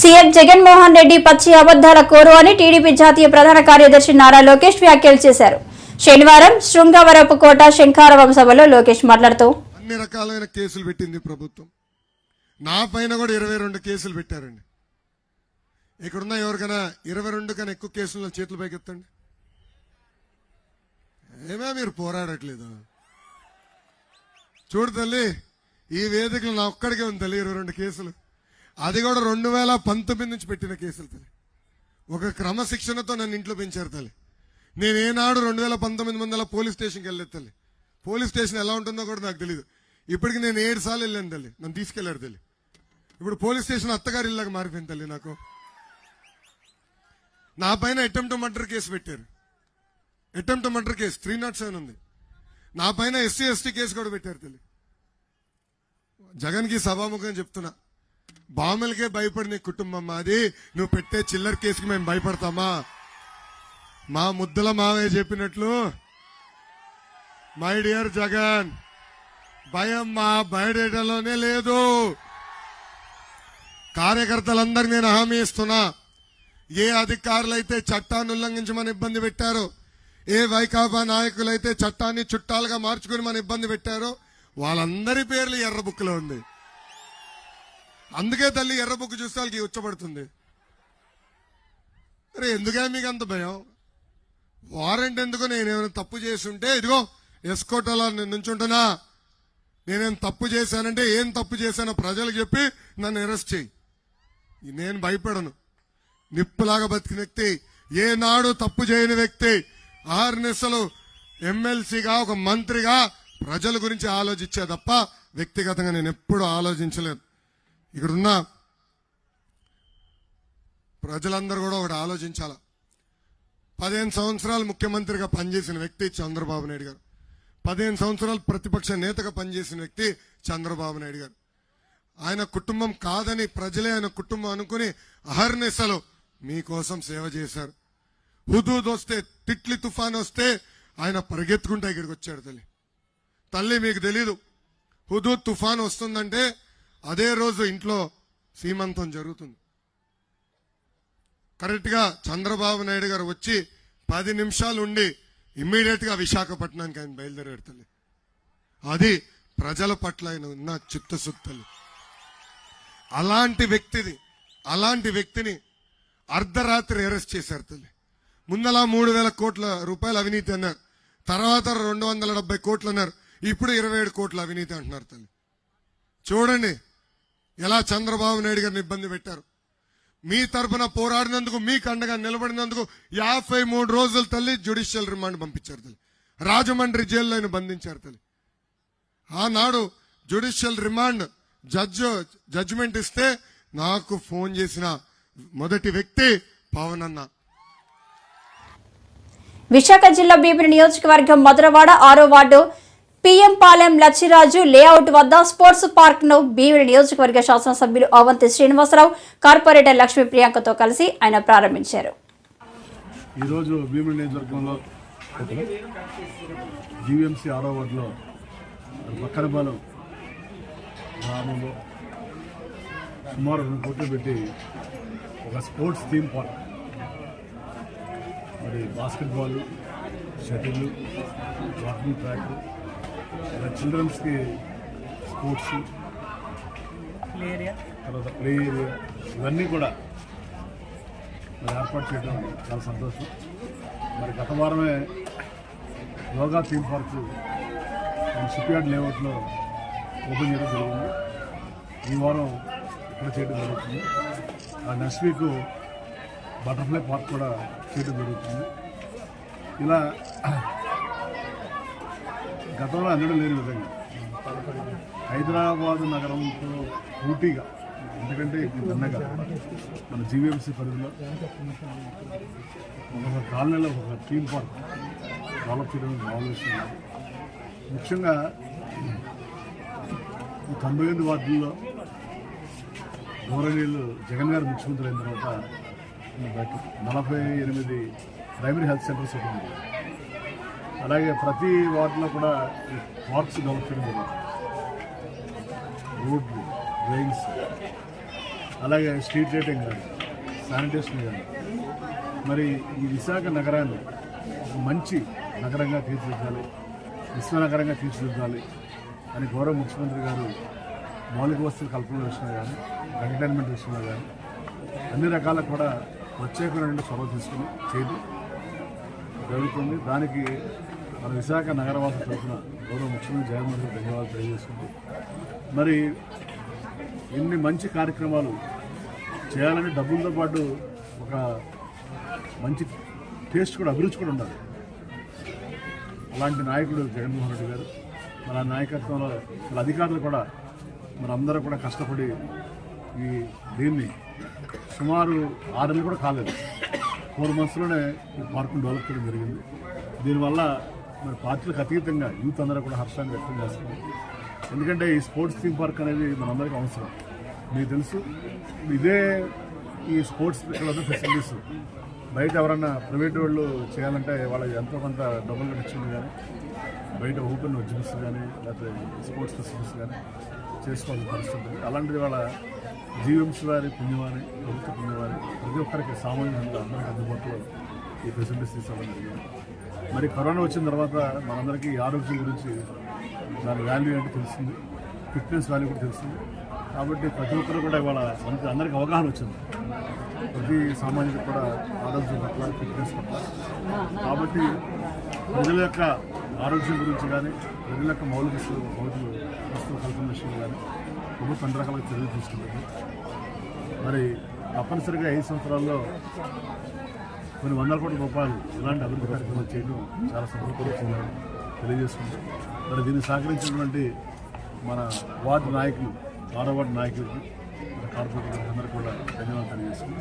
CM Jaganmohan Reddy పచ్చి అబద్దాల కోరు అని టీడీపీ జాతీయ ప్రధాన కార్యదర్శి నారా లోకేష్ వ్యాఖ్యలు చేశారు. శనివారం శృంగవరపుకోట శంఖారవం సభలో లోకేష్ మాట్లాడుతూ అన్ని రకాలైన కేసులు పెట్టింది ప్రభుత్వం. నా పైన కూడా 22 కేసులు పెట్టారండి. ఇక్కడున్న ఎవరికైనా 22 కన్నా ఎక్కువ కేసులు చేతులు పైకెత్తండి. ఏమే మీరు పోరాడట్లేదు? చూడు తల్లి, ఈ వేదికలు నా ఒక్కడికే ఉంది తల్లి 22 కేసులు. అది కూడా 2019 నుంచి పెట్టిన కేసులు తల్లి. ఒక క్రమశిక్షణతో నన్ను ఇంట్లో పెంచారు తల్లి. నేనేనాడు 2019 మంది అలా పోలీస్ స్టేషన్కి వెళ్ళలేదు తల్లి. పోలీస్ స్టేషన్ ఎలా ఉంటుందో కూడా నాకు తెలియదు. ఇప్పటికి నేను 7 సార్లు వెళ్ళాను తల్లి. నన్ను తీసుకెళ్లారు తల్లి. ఇప్పుడు పోలీస్ స్టేషన్ అత్తగారి ఇల్లాగా మారిపోయింది తల్లి. నాకు నా పైన అటెంప్ట్ మర్డర్ కేసు పెట్టారు. అటెంప్ట్ మర్డర్ కేసు 307 ఉంది. నా పైన SC/ST కేసు కూడా పెట్టారు తల్లి. జగన్ కి సభాముఖం చెప్తున్నా, బామలకే భయపడిన కుటుంబం మాది. నువ్వు పెట్టే చిల్లర కేసుకి మేము భయపడతామా? మా ముద్దల మావయ్య చెప్పినట్లు, మై డియర్ జగన్, భయం మా బయటలోనే లేదు. కార్యకర్తలందరికీ నేను హామీ ఇస్తున్నా, ఏ అధికారులైతే చట్టాన్ని ఉల్లంఘించమని ఇబ్బంది పెట్టారో, ఏ వైకాపా నాయకులైతే చట్టాన్ని చుట్టాలుగా మార్చుకుని మన ఇబ్బంది పెట్టారో, వాళ్ళందరి పేర్లు ఎర్ర బుక్లో ఉంది. అందుకే తల్లి ఎర్ర బుక్ చూస్తే వాళ్ళకి ఉచ్చబడుతుంది. అరే ఎందుకే మీకు అంత భయం? వారెంట్ ఎందుకు? నేనేమైనా తప్పు చేసి ఉంటే ఇదిగో ఎస్కోటలో నేను నుంచుంటున్నా. నేనేం తప్పు చేశానంటే ఏం తప్పు చేశానో ప్రజలకు చెప్పి నన్ను అరెస్ట్ చేయి. నేను భయపడను. నిప్పులాగా బతికిన వ్యక్తి, ఏనాడు తప్పు చేయని వ్యక్తి, 6 నెలలు ఎమ్మెల్సీగా ఒక మంత్రిగా ప్రజల గురించి ఆలోచించే తప్ప వ్యక్తిగతంగా నేను ఎప్పుడూ ఆలోచించలేదు. ఇక్కడున్న ప్రజలందరూ కూడా ఒకటి ఆలోచించాల. 15 సంవత్సరాలు ముఖ్యమంత్రిగా పనిచేసిన వ్యక్తి చంద్రబాబు నాయుడు గారు. 15 సంవత్సరాలు ప్రతిపక్ష నేతగా పనిచేసిన వ్యక్తి చంద్రబాబు నాయుడు గారు. ఆయన కుటుంబం కాదని ప్రజలే ఆయన కుటుంబం అనుకుని అహర్నిశలు మీకోసం సేవ చేశారు. హుదూద్ వస్తే, తిట్లి తుఫాన్ వస్తే ఆయన పరిగెత్తుకుంటా ఇక్కడికి వచ్చాడు తల్లి. తల్లి మీకు తెలీదు, హుదూద్ తుఫాన్ వస్తుందంటే అదే రోజు ఇంట్లో సీమంతం జరుగుతుంది. కరెక్ట్ గా చంద్రబాబు నాయుడు గారు వచ్చి 10 నిమిషాలు ఉండి ఇమ్మీడియట్ గా విశాఖపట్నానికి ఆయన బయలుదేరాడు తల్లి. అది ప్రజల పట్ల ఆయన ఉన్న చిత్తశుద్ధి. అలాంటి వ్యక్తిని అర్ధరాత్రి అరెస్ట్ చేశారు తల్లి. ముందలా 3,000 కోట్ల రూపాయలు అవినీతి అన్నారు, తర్వాత 270 కోట్లు అన్నారు, ఇప్పుడు 27 కోట్ల అవినీతి అంటున్నారు తల్లి. చూడండి ఎలా చంద్రబాబు నాయుడు గారిని ఇబ్బంది పెట్టారు. మీ తరఫున పోరాడినందుకు, మీకు అండగా నిలబడినందుకు 53 రోజులు తల్లి జ్యుడిషియల్ రిమాండ్ పంపించారు తల్లి. రాజమండ్రి జైల్లో ఆయన బంధించారు తల్లి. ఆనాడు జ్యుడిషియల్ రిమాండ్ జడ్జిమెంట్ ఇస్తే నాకు ఫోన్ చేసిన మొదటి వ్యక్తి పవన్ అన్న. విశాఖ జిల్లా భీమిలి నియోజకవర్గం మధురవాడ 6వ ward PM Palem Lachiraju layout వద్ద స్పోర్ట్స్ పార్క్ ను భీమిలి నియోజకవర్గ శాసనసభ్యులు అవంతి శ్రీనివాసరావు, కార్పొరేటర్ లక్ష్మీ ప్రియాంకతో కలిసి ఆయన ప్రారంభించారు. ఈరోజు భీమిలి నియోజకవర్గంలో జీవీఎంసీ 6వ వార్డులో బక్కరపాలెం గ్రామంలో సుమారు 2 కోట్లు పెట్టి ఒక స్పోర్ట్స్ థీమ్ పార్క్, మరి బాస్కెట్బాల్, షటిల్, వాకింగ్ ట్రాక్, చిల్డ్రన్స్కి స్పోర్ట్స్, తర్వాత ప్లే ఏరియా, ఇవన్నీ కూడా మరి ఏర్పాటు చేయడం చాలా సంతోషం. మరి గత వారమే యోగా థీమ్ పార్క్ షిప్యార్డ్ లేఅవుట్లో ఓపెన్ చేయడం జరిగింది. ఈ వారం ఇక్కడ చేయడం జరుగుతుంది. నెక్స్ట్ వీక్ బటర్ఫ్లై పార్క్ కూడా చేయడం జరుగుతుంది. ఇలా గతంలో అందడం లేని విధంగా హైదరాబాద్ నగరంతో పూర్తిగా, ఎందుకంటే చిన్నగా మన జీవీఎంసీ పరిధిలో ఒక కాలనీలో ఒక థీమ్ పార్క్ డెవలప్ చేయడం ఆలోచిస్తుంది. ముఖ్యంగా ఈ 98 వార్డుల్లో గౌరవనీయులు జగన్ గారు ముఖ్యమంత్రి అయిన తర్వాత 48 ప్రైమరీ హెల్త్ సెంటర్స్ ఉంటుంది. అలాగే ప్రతి వార్డులో కూడా పార్క్స్ డెవలప్ చేయడం జరుగుతుంది. రోడ్లు, డ్రైన్స్, అలాగే స్ట్రీట్ లైటింగ్ కానీ శానిటేషన్ కానీ మరి ఈ విశాఖ నగరాన్ని ఒక మంచి నగరంగా తీర్చిదిద్దాలి, విశ్వనగరంగా తీర్చిదిద్దాలి అని గౌరవ ముఖ్యమంత్రి గారు మౌలిక వసతుల కల్పన విషయంలో కానీ ఎంటర్టైన్మెంట్ విషయంలో కానీ అన్ని రకాల కూడా ప్రత్యేకమైన చొరవ తీసుకుని చేయడం జరుగుతుంది. దానికి మన విశాఖ నగరవాసుల తరఫున గౌరవ ముఖ్యమంత్రి జగన్మోహన్ రెడ్డి ధన్యవాదాలు తెలియజేస్తుంది. మరి ఇన్ని మంచి కార్యక్రమాలు చేయాలని డబ్బులతో పాటు ఒక మంచి టేస్ట్ కూడా, అభిరుచి కూడా ఉండాలి. అలాంటి నాయకుడు జగన్మోహన్ రెడ్డి గారు. మన నాయకత్వంలో మన అధికారులు కూడా మన అందరూ కూడా కష్టపడి దీన్ని సుమారు 6 నెలలు కూడా కాలేదు, 4 మంత్స్లోనే ఈ పార్కును డెవలప్ చేయడం జరిగింది. దీనివల్ల మరి పార్టీలకు అతీతంగా యూత్ అందరూ కూడా హర్షాన్ని వ్యక్తం చేస్తుంది. ఎందుకంటే ఈ స్పోర్ట్స్ థీమ్ పార్క్ అనేది మనందరికీ అవసరం. మీకు తెలుసు, ఇదే ఈ స్పోర్ట్స్ ఫెసిలిటీస్ బయట ఎవరన్నా ప్రైవేట్ వాళ్ళు చేయాలంటే వాళ్ళకి ఎంతో కొంత డబ్బులు కట్టించింది, కానీ బయట ఓపెన్ జిమ్స్ కానీ లేకపోతే స్పోర్ట్స్ ఫెసిలిటీస్ కానీ చేసుకోవాల్సిన పరిస్థితి. అలాంటిది వాళ్ళ జీవీఎంసీ వారి పుణ్యవారి, ప్రభుత్వ పుణ్యవారి ప్రతి ఒక్కరికి సామాన్యంగా అందరికీ అందుబాటులో ఈ ఫెసిలిటీస్ తీసుకోవడం జరిగింది. మరి కరోనా వచ్చిన తర్వాత మనందరికీ ఆరోగ్యం గురించి దాని వాల్యూ ఏంటో తెలిసింది, ఫిట్నెస్ వాల్యూ కూడా తెలిసింది. కాబట్టి ప్రతి ఒక్కరు కూడా ఇవాళ అందరికీ అవగాహన వచ్చింది, ప్రతి సామాన్యుడికి కూడా ఆరోగ్యం పట్ల, ఫిట్నెస్ పట్ల. కాబట్టి ప్రజల యొక్క ఆరోగ్యం గురించి కానీ ప్రజల యొక్క మౌలిక వస్తువుల కల్పన విషయంలో కానీ ప్రభుత్వం అన్ని రకాలుగా చర్యలు తీసుకుంటుంది. మరి తప్పనిసరిగా 5 సంవత్సరాల్లో కొన్ని 100 కోట్ల రూపాయలు ఇలాంటి అభివృద్ధి కార్యక్రమాలు చేయడం చాలా సంతోషంగా తెలియజేస్తుంది. మరి దీన్ని సహకరించినటువంటి మన వార్డు నాయకులు, 6వ వార్డు నాయకులకి, మన కార్పొరేటర్ అందరూ కూడా ధన్యవాదాలు తెలియజేసుకుంటూ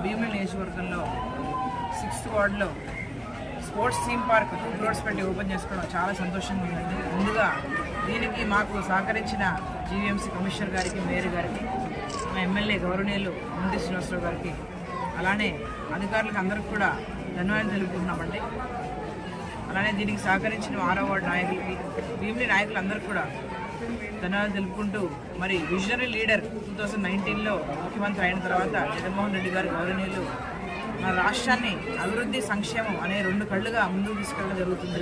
భీమిలి నియోజకవర్గంలో 6th వార్డులో స్పోర్ట్స్ థీమ్ పార్క్ 2 crores పెట్టి ఓపెన్ చేసుకోవడం చాలా సంతోషంగా ఉందండి. ముందుగా దీనికి మాకు సహకరించిన జీవీఎంసీ కమిషనర్ గారికి, మేయర్ గారికి, మా ఎమ్మెల్యే గౌరవనీయులు ముందు శ్రీనివాసరావు గారికి, అలానే అధికారులకు అందరికీ కూడా ధన్యవాదాలు తెలుపుకుంటున్నామండి. అలానే దీనికి సహకరించిన 6వ వార్డు నాయకులకి, భీమిలి నాయకులందరికీ కూడా ధన్యవాదాలు తెలుపుకుంటూ, మరి విజనరీ లీడర్ 2019లో ముఖ్యమంత్రి అయిన తర్వాత జగన్మోహన్ రెడ్డి గారు గౌరవనీయులు మన రాష్ట్రాన్ని అభివృద్ధి, సంక్షేమం అనే 2 కళ్ళుగా ముందుకు తీసుకెళ్ళడం జరుగుతుంది.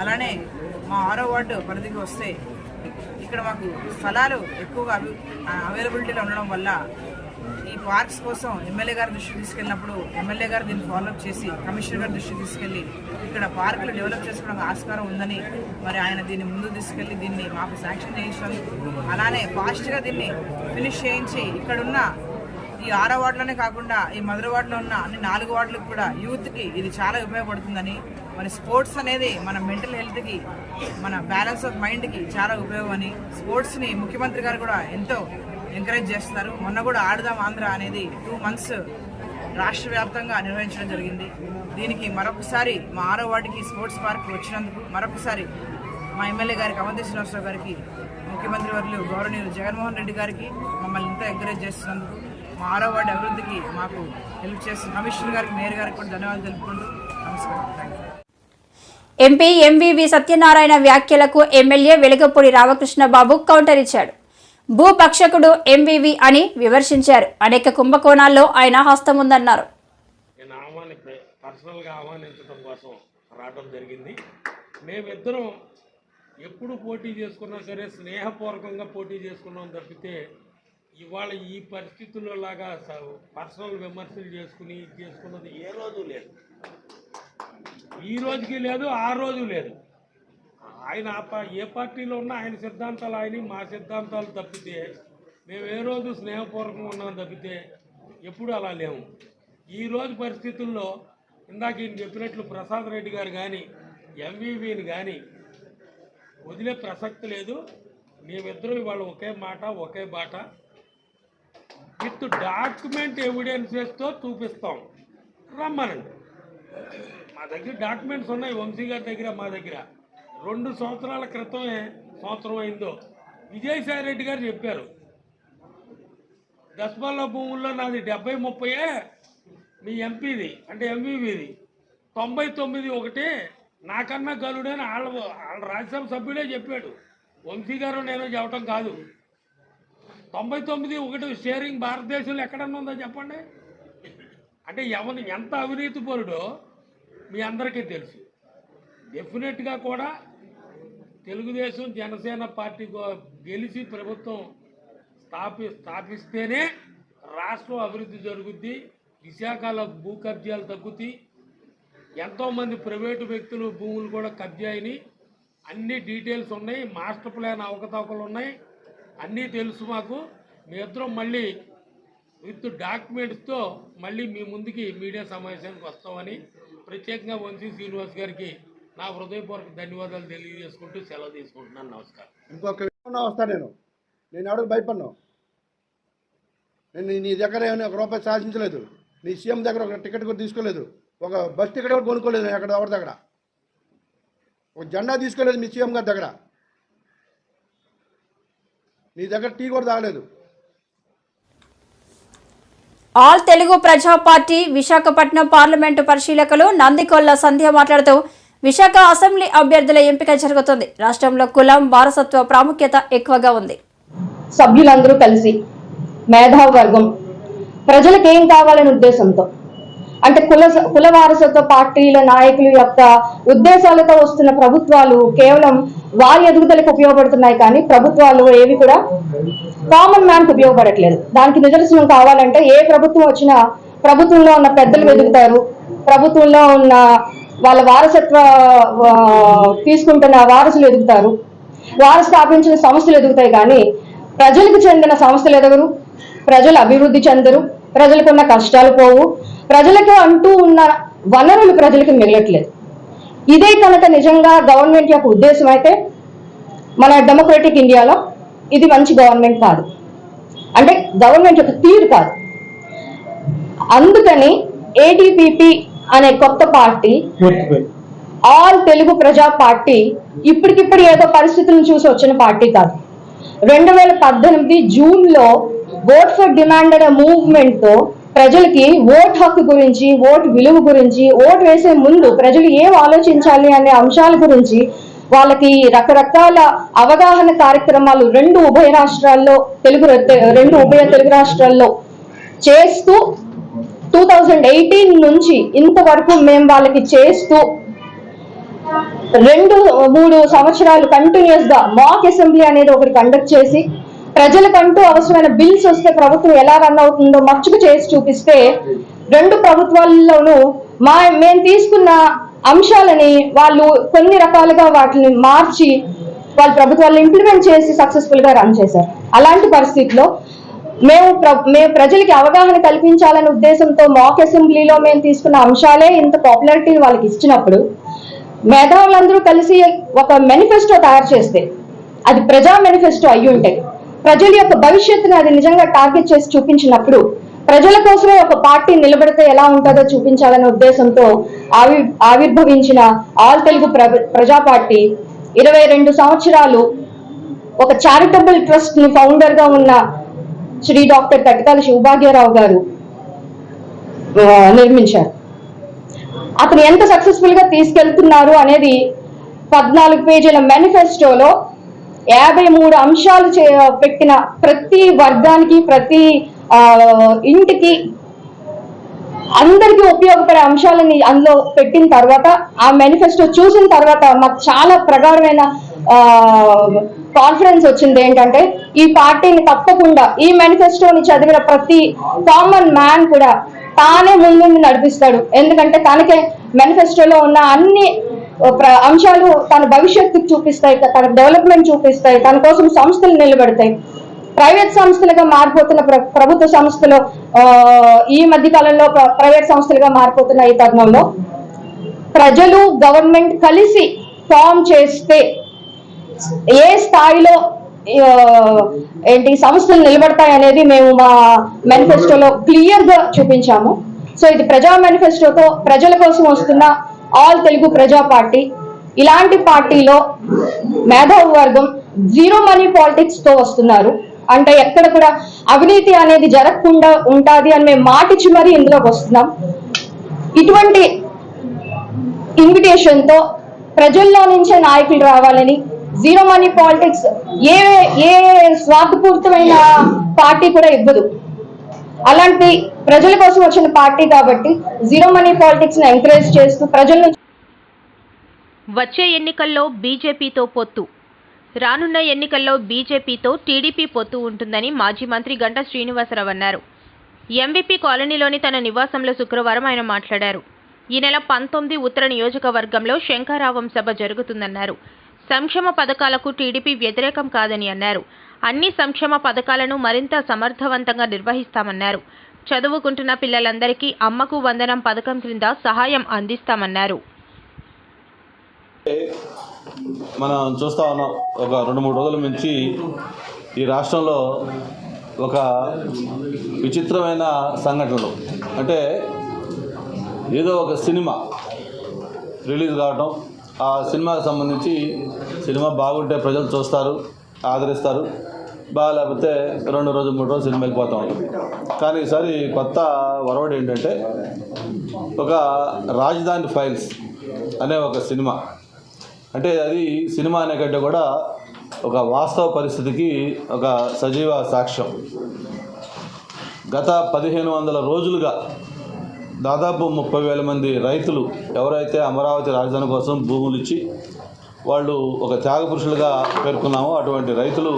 అలానే మా 6వ వార్డు పరిధికి వస్తే ఇక్కడ మాకు స్థలాలు ఎక్కువగా అవైలబిలిటీలో ఉండడం వల్ల ఈ పార్క్స్ కోసం ఎమ్మెల్యే గారి దృష్టికి తీసుకెళ్ళినప్పుడు ఎమ్మెల్యే గారు దీన్ని ఫాలోఅప్ చేసి కమిషనర్ గారి దృష్టికి తీసుకెళ్ళి ఇక్కడ పార్కులు డెవలప్ చేసుకోవడానికి ఆస్కారం ఉందని మరి ఆయన దీన్ని ముందుకు తీసుకెళ్ళి దీన్ని మాకు శాంక్షన్ చేయించినందుకు, అలానే ఫాస్ట్గా దీన్ని ఫినిష్ చేయించి ఇక్కడున్న ఈ 6వ వార్డులోనే కాకుండా ఈ మధుర వార్డులో ఉన్న అన్ని 4 వార్డులకు కూడా యూత్కి ఇది చాలా ఉపయోగపడుతుందని, మరి స్పోర్ట్స్ అనేది మన మెంటల్ హెల్త్కి, మన బ్యాలెన్స్ ఆఫ్ మైండ్కి చాలా ఉపయోగం అని స్పోర్ట్స్ని ముఖ్యమంత్రి గారు కూడా ఎంతో ఎంకరేజ్ చేస్తున్నారు. మొన్న కూడా ఆడదాం ఆంధ్ర అనేది 2 months రాష్ట్ర వ్యాప్తంగా నిర్వహించడం జరిగింది. దీనికి మరొకసారి మా 6వ వార్డుకి స్పోర్ట్స్ పార్క్ వచ్చినందుకు మరొకసారి మా ఎమ్మెల్యే గారికి, అవంతి శ్రీనివాసరావు గారికి, ముఖ్యమంత్రి వర్యులు గౌరవనీయులు జగన్మోహన్ రెడ్డి గారికి మమ్మల్ని ఎంతో ఎంకరేజ్ చేస్తున్నందుకు, మా 6వ వార్డు అభివృద్ధికి మాకు హెల్ప్ చేస్తున్న కమిషనర్ గారికి, మేయర్ గారికి కూడా ధన్యవాదాలు తెలుపుకుంటూ నమస్కారం. Thank you. MP MVV Satyanarayana వ్యాఖ్యలకు ఎమ్మెల్యే వెలగపూడి రామకృష్ణబాబు కౌంటర్ ఇచ్చాడు. భూభక్షకుడు ఎంవీవీ అని విమర్శించారు. అనేక కుంభకోణాల్లో ఆయన హస్తం ఉందన్నారు. నేను పర్సనల్గా ఆహ్వానించడం కోసం రావడం జరిగింది. మేమిద్దరం ఎప్పుడు పోటీ చేసుకున్నా సరే స్నేహపూర్వకంగా పోటీ చేసుకున్నాం తప్పితే ఇవాళ ఈ పరిస్థితుల్లో లాగా పర్సనల్ విమర్శలు చేసుకున్నది ఏ రోజు లేదు, ఈ రోజుకి లేదు, ఆ రోజు లేదు. ఆయన ఏ పార్టీలో ఉన్నా ఆయన సిద్ధాంతాలు ఆయన, మా సిద్ధాంతాలు తప్పితే మేము ఏ రోజు స్నేహపూర్వకంగా ఉన్నాం తప్పితే ఎప్పుడు అలా లేము. ఈరోజు పరిస్థితుల్లో ఇందాక ఈయన చెప్పినట్లు ప్రసాద్ రెడ్డి గారు కానీ ఎంవీవీని కానీ వదిలే ప్రసక్తి లేదు. మేమిద్దరం ఇవాళ ఒకే మాట, ఒకే బాట, విత్ డాక్యుమెంట్ ఎవిడెన్సెస్తో చూపిస్తాం, రమ్మనండి. మా దగ్గర డాక్యుమెంట్స్ ఉన్నాయి, వంశీ గారి దగ్గర, మా దగ్గర. 2 సంవత్సరాల క్రితమే, సంవత్సరం అయిందో, విజయసాయి రెడ్డి గారు చెప్పారు, దస్మాల భూముల్లో నాది 70-30, మీ ఎంపీది అంటే ఎంవీవీది 99 ఒకటి, నాకన్నా గలుడని వాళ్ళ రాజ్యసభ సభ్యుడే చెప్పాడు. వంశీ గారు నేను చెప్పటం కాదు. 99 షేరింగ్ భారతదేశంలో ఎక్కడన్నా ఉందో చెప్పండి. అంటే ఎవరు ఎంత అవినీతి పరుడో మీ అందరికీ తెలుసు. డెఫినెట్గా కూడా తెలుగుదేశం జనసేన పార్టీ గెలిచి ప్రభుత్వం స్థాపిస్తేనే రాష్ట్రం అభివృద్ధి జరుగుద్ది. విశాఖలో భూ కబ్జాలు తగ్గుతాయి. ఎంతోమంది ప్రైవేటు వ్యక్తులు భూములు కూడా కబ్జా అయినాయి. అన్ని డీటెయిల్స్ ఉన్నాయి. మాస్టర్ ప్లాన్ అవకతవకలు ఉన్నాయి. అన్నీ తెలుసు మాకు. మీ ఇద్దరం మళ్ళీ విత్ డాక్యుమెంట్స్తో మళ్ళీ మీ ముందుకి మీడియా సమావేశానికి వస్తామని ప్రత్యేకంగా వంశీ శ్రీనివాస్ గారికి నా హృదయపూర్వక ధన్యవాదాలు తెలియజేసుకుంటూ సెలవు తీసుకుంటున్నాను. నమస్కారం. ఇంకొక వస్తాను నేను ఎవరికి భయపడినావు. నేను నీ దగ్గర ఏమైనా ₹1 సాధించలేదు. నీ సీఎం దగ్గర ఒక టికెట్ కూడా తీసుకోలేదు. ఒక బస్ టికెట్ కూడా కొనుక్కోలేదు. నేను ఎక్కడ ఎవరి దగ్గర ఒక జెండా తీసుకోలేదు. మీ సీఎం గారి దగ్గర నీ దగ్గర టీ కూడా తాగలేదు. ఆల్ తెలుగు ప్రజా పార్టీ విశాఖపట్నం పార్లమెంటు పరిశీలకులు నందికొల్ల సంధ్య మాట్లాడుతూ విశాఖ అసెంబ్లీ అభ్యర్థుల ఎంపిక జరుగుతుంది. రాష్ట్రంలో కులం వారసత్వ ప్రాముఖ్యత ఎక్కువగా ఉంది. సభ్యులందరూ కలిసి మేధావి వర్గం ప్రజలకు ఏం కావాలనే ఉద్దేశంతో, అంటే కుల వారసత్వ పార్టీల నాయకుల యొక్క ఉద్దేశాలతో వస్తున్న ప్రభుత్వాలు కేవలం వారి ఎదుగుదలకు ఉపయోగపడుతున్నాయి, కానీ ప్రభుత్వాలు ఏవి కూడా కామన్ మ్యాన్కి ఉపయోగపడట్లేదు. దానికి నిదర్శనం కావాలంటే ఏ ప్రభుత్వం వచ్చినా ప్రభుత్వంలో ఉన్న పెద్దలు ఎదుగుతారు, ప్రభుత్వంలో ఉన్న వాళ్ళ వారసత్వ తీసుకుంటున్న వారసులు ఎదుగుతారు, వారు స్థాపించిన సంస్థలు ఎదుగుతాయి, కానీ ప్రజలకు చెందిన సంస్థలు ఎదగరు, ప్రజలు అభివృద్ధి చెందరు, ప్రజలకున్న కష్టాలు పోవు, ప్రజలకు అంటూ ఉన్న వనరులు ప్రజలకు మిగలట్లేదు. ఇదే కనుక నిజంగా గవర్నమెంట్ యొక్క ఉద్దేశం అయితే మన డెమోక్రటిక్ ఇండియాలో ఇది మంచి గవర్నమెంట్ కాదు, అంటే గవర్నమెంట్ యొక్క తీరు కాదు. అందుకని ఏటీపీపీ అనే కొత్త పార్టీ, ఆల్ తెలుగు ప్రజా పార్టీ ఇప్పటికిప్పుడు ఏదో పరిస్థితులను చూసి వచ్చిన పార్టీ కాదు. 2018 జూన్లో ఓట్ ఫర్ డిమాండ్ అనే మూవ్మెంట్ తో ప్రజలకి ఓట్ హక్కు గురించి, ఓటు విలువ గురించి, ఓటు వేసే ముందు ప్రజలు ఏం ఆలోచించాలి అనే అంశాల గురించి వాళ్ళకి రకరకాల అవగాహన కార్యక్రమాలు రెండు ఉభయ తెలుగు రాష్ట్రాల్లో చేస్తూ 2018 నుంచి ఇంతవరకు మేము వాళ్ళకి చేస్తూ 2-3 సంవత్సరాలు కంటిన్యూస్ గా మాక్ అసెంబ్లీ అనేది ఒకటి కండక్ట్ చేసి ప్రజలకంటూ అవసరమైన బిల్స్ వస్తే ప్రభుత్వం ఎలా రన్ అవుతుందో మచ్చుకు చేసి చూపిస్తే, రెండు ప్రభుత్వాల్లోనూ మేము తీసుకున్న అంశాలని వాళ్ళు కొన్ని రకాలుగా వాటిని మార్చి వాళ్ళ ప్రభుత్వాలను ఇంప్లిమెంట్ చేసి సక్సెస్ఫుల్ గా రన్ చేశారు. అలాంటి పరిస్థితిలో మేము ప్రజలకి అవగాహన కల్పించాలనే ఉద్దేశంతో మాక్ అసెంబ్లీలో మేము తీసుకున్న అంశాలే ఇంత పాపులారిటీని వాళ్ళకి ఇచ్చినప్పుడు, మేధావులందరూ కలిసి ఒక మేనిఫెస్టో తయారు చేస్తే అది ప్రజా మేనిఫెస్టో అయ్యి ఉంటే, ప్రజల యొక్క భవిష్యత్తుని అది నిజంగా టార్గెట్ చేసి చూపించినప్పుడు, ప్రజల కోసమే ఒక పార్టీ నిలబడితే ఎలా ఉంటుందో చూపించాలనే ఉద్దేశంతో ఆవిర్భవించిన ఆల్ తెలుగు ప్రజా పార్టీ 22 సంవత్సరాలు ఒక చారిటబుల్ ట్రస్ట్ ని ఫౌండర్ గా ఉన్న శ్రీ డాక్టర్ తటికాల శివభాగ్యరావు గారు నిర్మించారు. అతను ఎంత సక్సెస్ఫుల్ గా తీసుకెళ్తున్నారు అనేది 14 పేజీల మేనిఫెస్టోలో 53 అంశాలు పెట్టిన, ప్రతి వర్గానికి, ప్రతి ఇంటికి, అందరికీ ఉపయోగపడే అంశాలని అందులో పెట్టిన తర్వాత, ఆ మేనిఫెస్టో చూసిన తర్వాత మాకు చాలా ప్రగాఢమైన కాన్ఫిడెన్స్ వచ్చింది. ఏంటంటే ఈ పార్టీని తప్పకుండా ఈ మేనిఫెస్టోని చదివిన ప్రతి కామన్ మ్యాన్ కూడా తానే ముందుండి నడిపిస్తాడు. ఎందుకంటే తనకే మేనిఫెస్టోలో ఉన్న అన్ని అంశాలు తన భవిష్యత్తుకు చూపిస్తాయి, తన డెవలప్మెంట్ చూపిస్తాయి, తన కోసం సంస్థలు నిలబెడతాయి. ప్రైవేట్ సంస్థలుగా మారిపోతున్న ప్రభుత్వ సంస్థలు ఈ మధ్య కాలంలో ప్రైవేట్ సంస్థలుగా మారిపోతున్న ఈ తరుణంలో ప్రజలు గవర్నమెంట్ కలిసి ఫామ్ చేస్తే ఏ స్థాయిలో సంస్థలు నిలబడతాయి అనేది మేము మా మేనిఫెస్టోలో క్లియర్ గా చూపించాము. సో ఇది ప్రజా మేనిఫెస్టోతో ప్రజల కోసం వస్తున్న ఆల్ తెలుగు ప్రజా పార్టీ. ఇలాంటి పార్టీలో మేధావి వర్గం జీరో మనీ పాలిటిక్స్ తో వస్తున్నారు. అంటే ఎక్కడ కూడా అవినీతి అనేది జరగకుండా ఉంటాది అని మేము మాటిచ్చి మరీ ఇందులోకి వస్తున్నాం. ఇటువంటి ఇన్విటేషన్ తో ప్రజల్లో నుంచే నాయకులు రావాలని, జీరో మనీ పాలిటిక్స్ ఏ ఏ స్వార్థపూరితమైన పార్టీ కూడా ఇవ్వదు. అలాంటి ప్రజల కోసం వచ్చిన పార్టీ కాబట్టి జీరో మనీ పాలిటిక్స్ ని ఎంకరేజ్ చేస్తూ ప్రజల నుంచి వచ్చే ఎన్నికల్లో బీజేపీతో పొత్తు. రానున్న ఎన్నికల్లో బీజేపీతో టీడీపీ పొత్తు ఉంటుందని మాజీ మంత్రి గంటా శ్రీనివాసరావు అన్నారు. ఎంవీపీ కాలనీలోని తన నివాసంలో శుక్రవారం ఆయన మాట్లాడారు. ఈ నెల 19 ఉత్తర నియోజకవర్గంలో శంఖారావం సభ జరుగుతుందన్నారు. సంక్షేమ పథకాలకు టీడీపీ వ్యతిరేకం కాదని అన్నారు. అన్ని సంక్షేమ పథకాలను మరింత సమర్థవంతంగా నిర్వహిస్తామన్నారు. చదువుకుంటున్న పిల్లలందరికీ అమ్మకు వందనం పథకం క్రింద సహాయం అందిస్తామన్నారు. మనం చూస్తూ ఉన్నాం, ఒక 2-3 రోజుల నుంచి ఈ రాష్ట్రంలో ఒక విచిత్రమైన సంఘటనలు. అంటే ఏదో ఒక సినిమా రిలీజ్ కావటం, ఆ సినిమాకి సంబంధించి సినిమా బాగుంటే ప్రజలు చూస్తారు, ఆదరిస్తారు, బాగాలేకపోతే 2 రోజులు 3 రోజులు సినిమా వెళ్ళిపోతూ ఉంటుంది. కానీ ఈసారి కొత్త వరవడి ఏంటంటే ఒక రాజధాని ఫైల్స్ అనే ఒక సినిమా. అంటే అది సినిమా అనే కంటే కూడా ఒక వాస్తవ పరిస్థితికి ఒక సజీవ సాక్ష్యం. గత 1500 రోజులుగా దాదాపు 30,000 మంది రైతులు ఎవరైతే అమరావతి రాజధాని కోసం భూములు ఇచ్చి వాళ్ళు ఒక త్యాగపురుషులుగా పేర్కొన్నామో అటువంటి రైతులు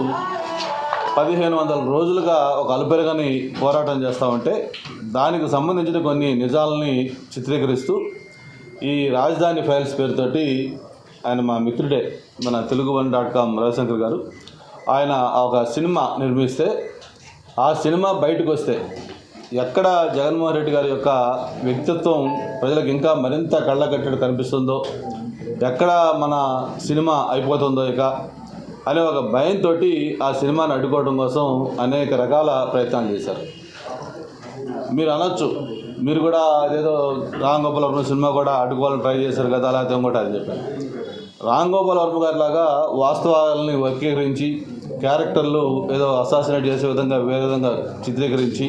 1500 రోజులుగా ఒక అలుపెరగని పోరాటం చేస్తూ ఉంటే దానికి సంబంధించిన కొన్ని నిజాలని చిత్రీకరిస్తూ ఈ రాజధాని ఫైల్స్ పేరుతోటి ఆయన మా మిత్రుడే మన Telugu1.com రవిశంకర్ గారు ఆయన ఒక సినిమా నిర్మిస్తే ఆ సినిమా బయటకు వస్తే ఎక్కడ జగన్మోహన్ రెడ్డి గారి యొక్క వ్యక్తిత్వం ప్రజలకు ఇంకా మరింత కళ్ళకట్టడి కనిపిస్తుందో, ఎక్కడ మన సినిమా అయిపోతుందో ఇక అనే ఒక భయంతో ఆ సినిమాని అడ్డుకోవడం కోసం అనేక రకాల ప్రయత్నాలు చేశారు. మీరు అనొచ్చు, మీరు కూడా అదేదో రామ్ గోపాల్ వర్మ సినిమా కూడా అడ్డుకోవాలని ట్రై చేశారు కదా, అలా ఇంకోటి అని చెప్పారు. రామ్ గోపాల్ వర్మ గారి లాగా వాస్తవాలని వక్రీకరించి క్యారెక్టర్లు ఏదో అసాసినేట్ చేసే విధంగా వేరే విధంగా చిత్రీకరించి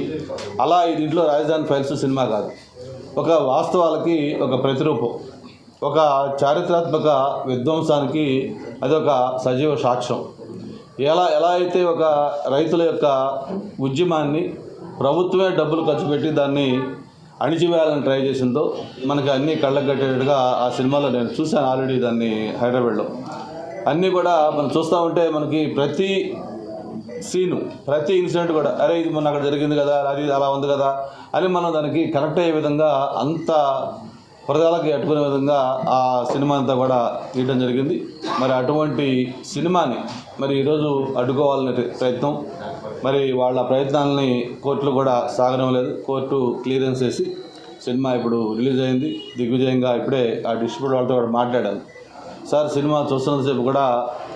అలా దీంట్లో రాజధాని ఫైల్స్ సినిమా కాదు, ఒక వాస్తవాలకి ఒక ప్రతిరూపం, ఒక చారిత్రాత్మక విధ్వంసానికి అదొక సజీవ సాక్ష్యం. ఎలా అయితే ఒక రైతుల యొక్క ఉద్యమాన్ని ప్రభుత్వమే డబ్బులు ఖర్చు పెట్టి దాన్ని అణిచివేయాలని ట్రై చేసిందో మనకి అన్నీ కళ్ళకు కట్టేటట్టుగా ఆ సినిమాలో నేను చూశాను ఆల్రెడీ దాన్ని హైదరాబాద్లో. అన్నీ కూడా మనం చూస్తూ ఉంటే మనకి ప్రతి సీను, ప్రతి ఇన్సిడెంట్ కూడా అరే ఇది మొన్న అక్కడ జరిగింది కదా, అది అలా ఉంది కదా అని మనం దానికి కనెక్ట్ అయ్యే విధంగా అంత హృదయాలకి అట్టుకునే విధంగా ఆ సినిమా అంతా కూడా తీయడం జరిగింది. మరి అటువంటి సినిమాని మరి ఈరోజు అడ్డుకోవాలనే ప్రయత్నం, మరి వాళ్ళ ప్రయత్నాలని కోర్టులు కూడా సాగనివ్వలేదు. కోర్టు క్లియరెన్స్ చేసి సినిమా ఇప్పుడు రిలీజ్ అయింది దిగ్విజయంగా. ఇప్పుడే ఆ డిస్ట్రిబ్యూటర్ వాళ్ళతో కూడా మాట్లాడాను. సార్ సినిమా చూస్తున్నంతసేపు కూడా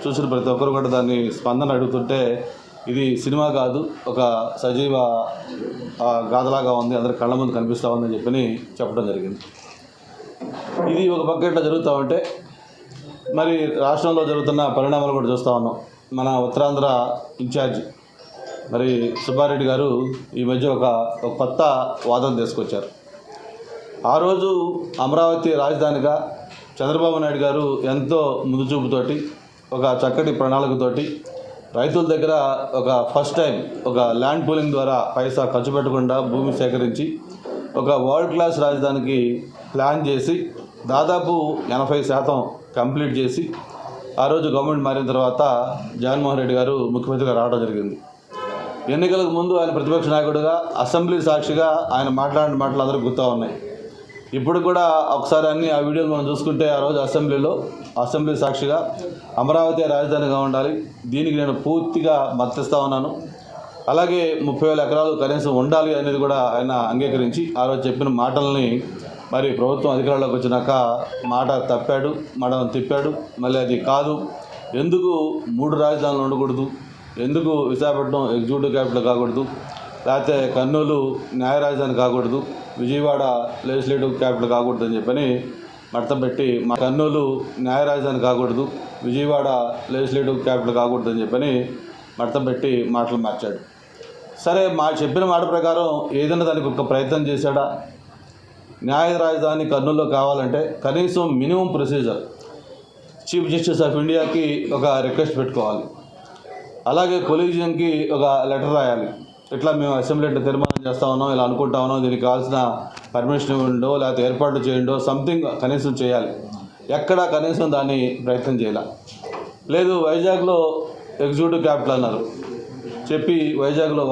చూసిన ప్రతి ఒక్కరు కూడా దాన్ని స్పందన అడుగుతుంటే ఇది సినిమా కాదు, ఒక సజీవ గాథలాగా ఉంది, అందరి కళ్ళ ముందు కనిపిస్తూ ఉందని చెప్పడం జరిగింది. ఇది ఒక పక్క ఇట్లా జరుగుతూ ఉంటే మరి రాష్ట్రంలో జరుగుతున్న పరిణామాలు కూడా చూస్తూ ఉన్నాం. మన ఉత్తరాంధ్ర ఇన్ఛార్జ్ మరి సుబ్బారెడ్డి గారు ఈ మధ్య ఒక కొత్త వాదన తీసుకొచ్చారు. ఆ రోజు అమరావతి రాజధానిగా చంద్రబాబు నాయుడు గారు ఎంతో ముందు చూపుతోటి ఒక చక్కటి ప్రణాళికతోటి రైతుల దగ్గర ఒక ఫస్ట్ టైం ఒక ల్యాండ్ పూలింగ్ ద్వారా పైసా ఖర్చు పెట్టకుండా భూమి సేకరించి ఒక వరల్డ్ క్లాస్ రాజధానికి ప్లాన్ చేసి దాదాపు 80% కంప్లీట్ చేసి ఆ రోజు గవర్నమెంట్ మారిన తర్వాత జగన్మోహన్ రెడ్డి గారు ముఖ్యమంత్రిగా రావడం జరిగింది. ఎన్నికలకు ముందు ఆయన ప్రతిపక్ష నాయకుడిగా అసెంబ్లీ సాక్షిగా ఆయన మాట్లాడిన మాటలు అందరూ గుర్తు ఉన్నాయి. ఇప్పుడు కూడా ఒకసారి అన్ని ఆ వీడియోలు మనం చూసుకుంటే ఆ రోజు అసెంబ్లీ సాక్షిగా అమరావతి రాజధానిగా ఉండాలి, దీనికి నేను పూర్తిగా మద్దతిస్తా ఉన్నాను, అలాగే 30,000 ఎకరాలు కనీసం ఉండాలి అనేది కూడా ఆయన అంగీకరించి ఆ రోజు చెప్పిన మాటల్ని మరి ప్రభుత్వం అధికారంలోకి వచ్చినాక మాట తప్పాడు, మాట తిప్పాడు. మళ్ళీ అది కాదు, ఎందుకు 3 రాజధానులు ఉండకూడదు, ఎందుకు విశాఖపట్నం ఎగ్జిక్యూటివ్ క్యాపిటల్ కాకూడదు, లేకపోతే కర్నూలు న్యాయ రాజధాని కాకూడదు, విజయవాడ లెజిస్లేటివ్ క్యాపిటల్ కాకూడదు అని చెప్పని మడత పెట్టి కర్నూలు న్యాయ రాజధాని కాకూడదు, విజయవాడ లెజిస్లేటివ్ క్యాపిటల్ కాకూడదు అని చెప్పని మడత పెట్టి మాటలు మార్చాడు. సరే, చెప్పిన మాట ప్రకారం ఏదైనా దానికి ఒక ప్రయత్నం చేశాడా? న్యాయ రాజధాని కర్నూలులో కావాలంటే కనీసం minimum procedure chief justice of ఇండియాకి ఒక రిక్వెస్ట్ పెట్టుకోవాలి. అలాగే కొలీజియంకి ఒక లెటర్ రాయాలి. ఇట్లా మేము అసెంబ్లీలో తీర్మానం చేస్తా ఉన్నాం, ఇలా అనుకుంటా ఉన్నాం, దీనికి కావాల్సిన పర్మిషన్ ఇవ్వండో లేకపోతే ఏర్పాట్లు చేయండో సంథింగ్ కనీసం చేయాలి. ఎక్కడ కనీసం దాన్ని ప్రయత్నం చేయాలి. లేదు వైజాగ్లో ఎగ్జిక్యూటివ్ క్యాపిటల్ అన్నారు చెప్పి వైజాగ్లో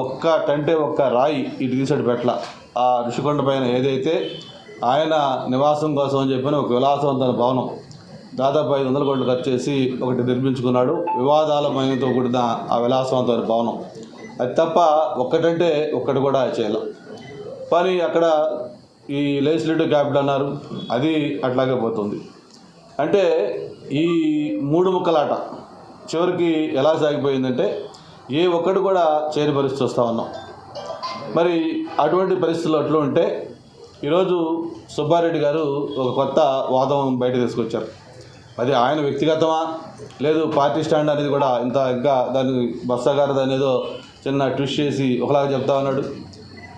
ఒక్క రాయి ఇటు తీసాడు పెట్టల. ఆ ఋషికొండ పైన ఏదైతే ఆయన నివాసం కోసం అని చెప్పిన ఒక విలాసవంతమైన భవనం దాదాపు 500 కోట్లు ఖర్చు చేసి ఒకటి నిర్మించుకున్నాడు. వివాదాల మయంతో కూడిన ఆ విలాసవంతమైన భవనం. అది తప్ప ఒక్కటి కూడా చేయాలి. కానీ అక్కడ ఈ లెజిస్లేటివ్ క్యాపిటల్ అన్నారు, అది అట్లాగే పోతుంది. అంటే ఈ 3 ముక్కలాట చివరికి ఎలా సాగిపోయిందంటే ఏ ఒక్కటి కూడా చేయని పరిస్థితి వస్తూ ఉన్నాం. మరి అటువంటి పరిస్థితుల్లో అట్లా ఉంటే ఈరోజు సుబ్బారెడ్డి గారు ఒక కొత్త వాదం బయట తీసుకొచ్చారు. అది ఆయన వ్యక్తిగతమా లేదు పార్టీ స్టాండ్ అనేది కూడా ఇంకా దాన్ని బస్సా గారు దాని ఏదో చిన్న ట్విస్ట్ చేసి ఒకలాగా చెప్తా ఉన్నాడు.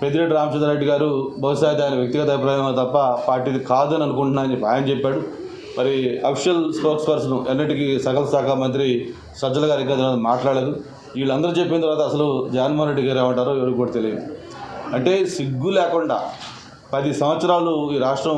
పెద్దిరెడ్డి రామచంద్రారెడ్డి గారు బహుశా ఆయన వ్యక్తిగత అభిప్రాయం తప్ప పార్టీది కాదని అనుకుంటున్నా అని చెప్పి ఆయన చెప్పాడు. మరి అఫీషియల్ స్పోక్స్ పర్సన్ ఎన్నిటికీ సకల శాఖ మంత్రి సజ్జల గారు ఇంకా మాట్లాడలేదు. వీళ్ళందరూ చెప్పిన తర్వాత అసలు జగన్మోహన్ రెడ్డి గారు ఏమంటారో ఎవరికి కూడా తెలియదు. అంటే సిగ్గు లేకుండా 10 సంవత్సరాలు ఈ రాష్ట్రం